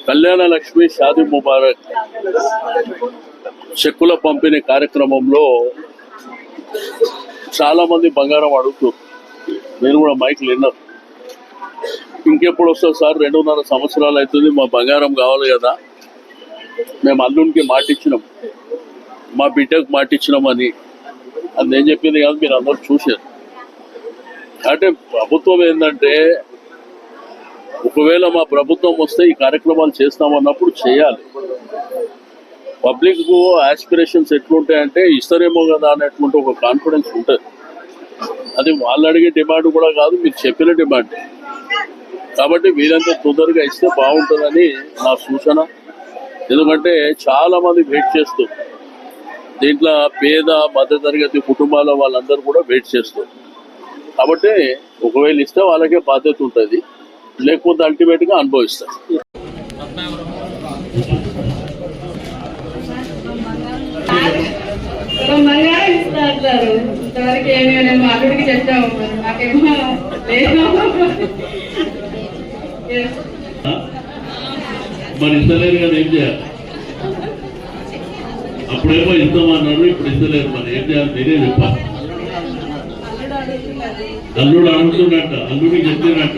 కళ్యాణ లక్ష్మి షాదీ ముబారక్ చెక్కుల పంపిణీ కార్యక్రమంలో చాలా మంది బంగారం అడుగుతారు. నేను కూడా మైక్లు విన్నారు. ఇంకెప్పుడు వస్తుంది సార్, 2.5 సంవత్సరాలు అవుతుంది, మా బంగారం కావాలి కదా. మేము అల్లునికి మాటిచ్చినాం, మా బిడ్డకు మాటిచ్చినామని. అది నేను చెప్పింది కాదు, మీరు అందరూ చూశారు. అంటే ప్రభుత్వం ఏంటంటే, ఒకవేళ మా ప్రభుత్వం వస్తే ఈ కార్యక్రమాలు చేస్తామన్నప్పుడు చేయాలి. పబ్లిక్ ఆస్పిరేషన్స్ ఎట్లుంటాయంటే ఇస్తారేమో కదా అనేటువంటి ఒక కాన్ఫిడెన్స్ ఉంటుంది. అది వాళ్ళు అడిగే డిమాండ్ కూడా కాదు, మీరు చెప్పిన డిమాండ్. కాబట్టి వీరంతా తొందరగా ఇస్తే బాగుంటుందని నా సూచన. ఎందుకంటే చాలా మంది వెయిట్ చేస్తారు. దీంట్లో పేద మధ్యతరగతి కుటుంబాల వాళ్ళందరూ కూడా వెయిట్ చేస్తారు. కాబట్టి ఒకవేళ ఇస్తే వాళ్ళకే బాధ్యత ఉంటుంది, లేకపోతే అల్టిమేట్గా అనుభవిస్తారు. ఇంతవరకు ఏమి మా అల్లుడికి చెప్తాము, నాకేమో మరి ఇస్తలేరు కదా, ఏం చేయాలి? అప్పుడేమో ఇస్తామన్నారు, ఇప్పుడు ఇస్తలేరు, మరి ఏం చేయాలి? నేనే చెప్పాలి. అల్లుడు అడుగుతున్నట్ట, అల్లుడికి చెప్తున్నట్ట.